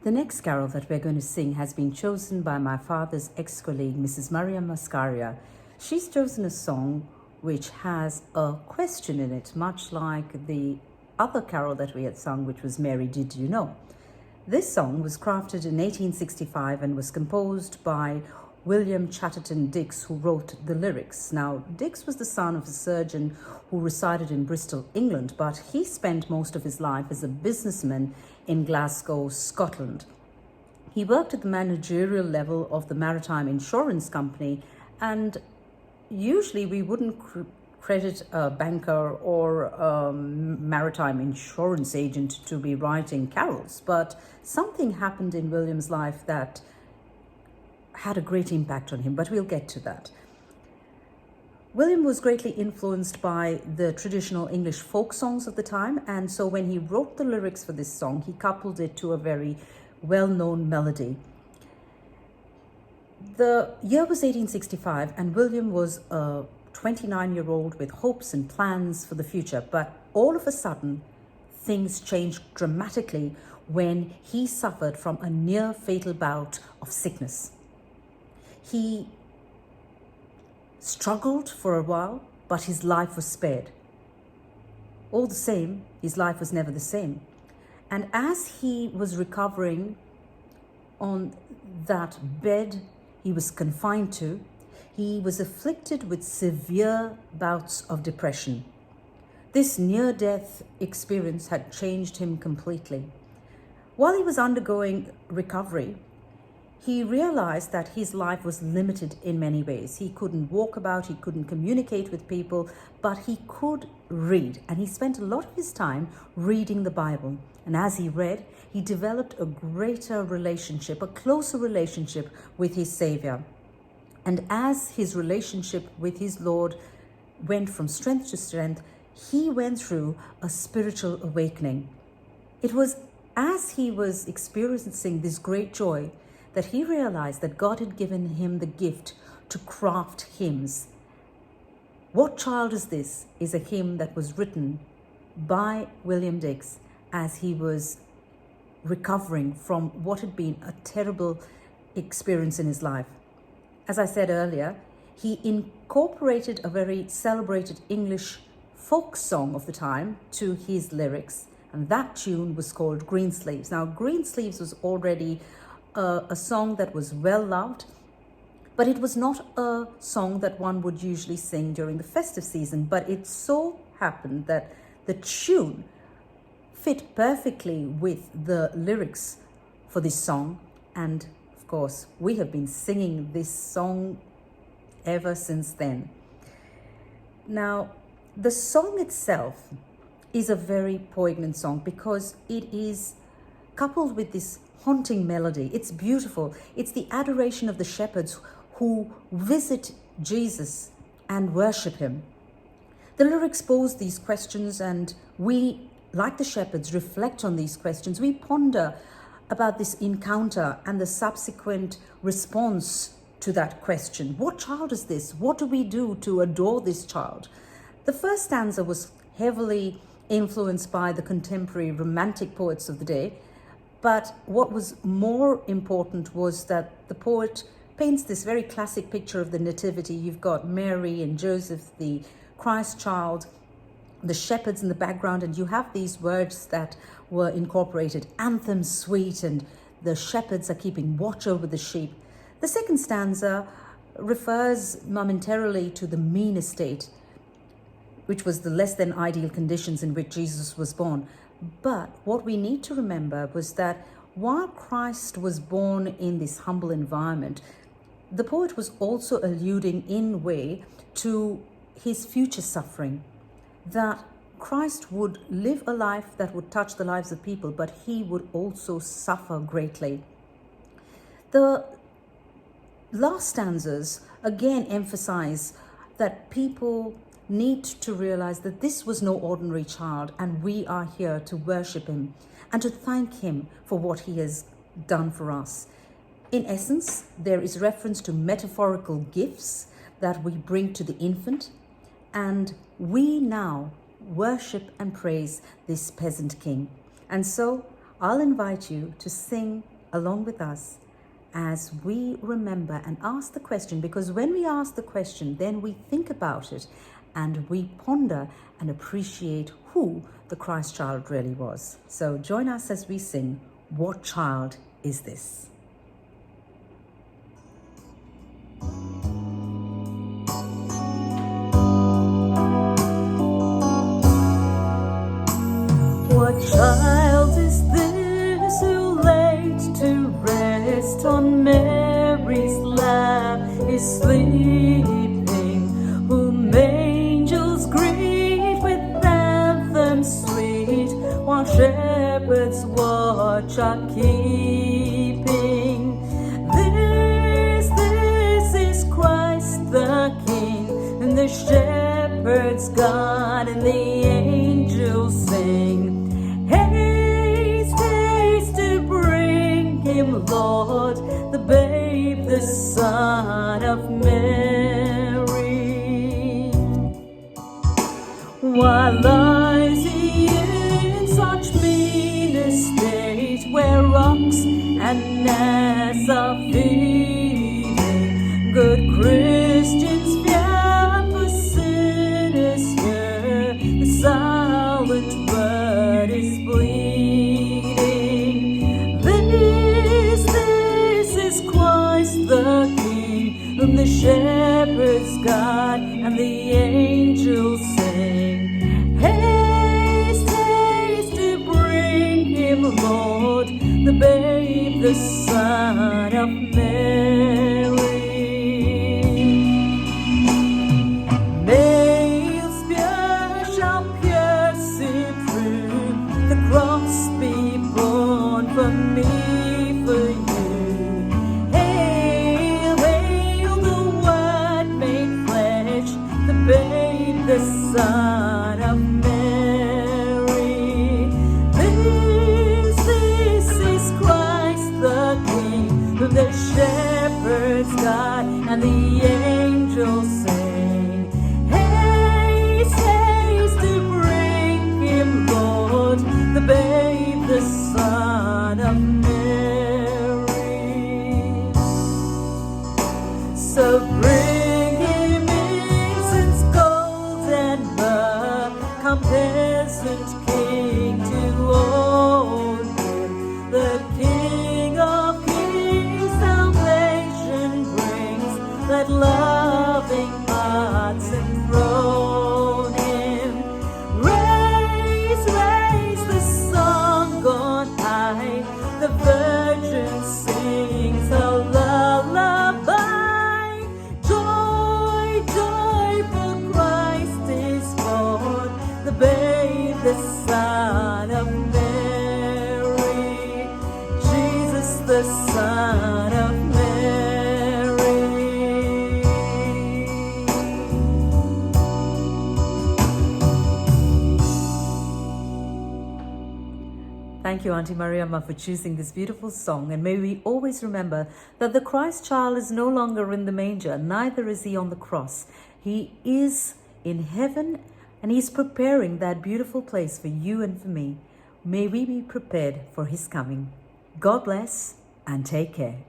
The next carol that we're going to sing has been chosen by my father's ex-colleague, Mrs. Maria Mascaria. She's chosen a song which has a question in it, much like the other carol that we had sung, which was Mary, Did You Know? This song was crafted in 1865 and was composed by William Chatterton Dix, who wrote the lyrics. Now, Dix was the son of a surgeon who resided in Bristol, England, but he spent most of his life as a businessman in Glasgow, Scotland. He worked at the managerial level of the Maritime Insurance Company, and usually we wouldn't credit a banker or a maritime insurance agent to be writing carols, but something happened in William's life that had a great impact on him, but we'll get to that. William was greatly influenced by the traditional English folk songs of the time, and so when he wrote the lyrics for this song, he coupled it to a very well-known melody. The year was 1865, and William was a 29-year-old with hopes and plans for the future, but all of a sudden, things changed dramatically when he suffered from a near-fatal bout of sickness. He struggled for a while, but his life was spared. All the same, his life was never the same. And as he was recovering on that bed he was confined to, he was afflicted with severe bouts of depression. This near-death experience had changed him completely. While he was undergoing recovery, he realized that his life was limited in many ways. He couldn't walk about, he couldn't communicate with people, but he could read. And he spent a lot of his time reading the Bible. And as he read, he developed a greater relationship, a closer relationship with his Savior. And as his relationship with his Lord went from strength to strength, he went through a spiritual awakening. It was as he was experiencing this great joy that he realized that God had given him the gift to craft hymns. What Child Is This is a hymn that was written by William Dix as he was recovering from what had been a terrible experience in his life. As I said earlier, he incorporated a very celebrated English folk song of the time to his lyrics, and that tune was called Greensleeves. Now, Greensleeves was already a song that was well loved, but it was not a song that one would usually sing during the festive season. But it so happened that the tune fit perfectly with the lyrics for this song, and of course we have been singing this song ever since then. Now, the song itself is a very poignant song because it is coupled with this haunting melody. It's beautiful. It's the adoration of the shepherds who visit Jesus and worship him. The lyrics pose these questions, and we, like the shepherds, reflect on these questions. We ponder about this encounter and the subsequent response to that question. What child is this? What do we do to adore this child? The first stanza was heavily influenced by the contemporary romantic poets of the day, but what was more important was that the poet paints this very classic picture of the nativity. You've got Mary and Joseph, the Christ child, the shepherds in the background, and you have these words that were incorporated, anthems sweet, and the shepherds are keeping watch over the sheep. The second stanza refers momentarily to the mean estate, which was the less than ideal conditions in which Jesus was born. But what we need to remember was that while Christ was born in this humble environment, the poet was also alluding in a way to his future suffering, that Christ would live a life that would touch the lives of people, but he would also suffer greatly. The last stanzas again emphasize that people need to realize that this was no ordinary child, and we are here to worship him and to thank him for what he has done for us. In essence, there is reference to metaphorical gifts that we bring to the infant, and we now worship and praise this peasant king. And so I'll invite you to sing along with us as we remember and ask the question, because when we ask the question, then we think about it and we ponder and appreciate who the Christ child really was. So join us as we sing, "What Child Is This?" What child is this who laid to rest on Mary's lap is sleeping, whom angels greet with anthems sweet, while shepherds watch are keeping? This is Christ the King, and the shepherds guard and the angels sing. Haste, haste to bring him, Lord, the babe, the Son of Mary. Why lies he in such mean estate, where rocks and gnats are feeding? Good Christians fear for sinners here, the silent bird is bleeding. This is Christ the King, whom the shepherds guard and the angels sing. Haste, haste to bring him, Lord, the babe, the Son of Mary. Nails pierce shall pierce him through, the cross be born for me, for you. Hail, hail, the Word made flesh, the babe, the Son of Mary. This is Christ the King, whom the shepherds guard and the angels sing. Haste, haste to bring him, Lord, the babe, the Son of Mary. So bring him incense, gold and myrrh, come peasant king to own him. The King of Kings salvation brings, let loving hearts enthrone him. Raise, raise the song on high, the Virgin sings a lullaby. Joy, joy, for Christ is born, the babe, the Son of Mary. Jesus, the Son of Mary. Thank you, Auntie Mariamma, for choosing this beautiful song. And may we always remember that the Christ child is no longer in the manger, neither is he on the cross. He is in heaven, and he's preparing that beautiful place for you and for me. May we be prepared for his coming. God bless and take care.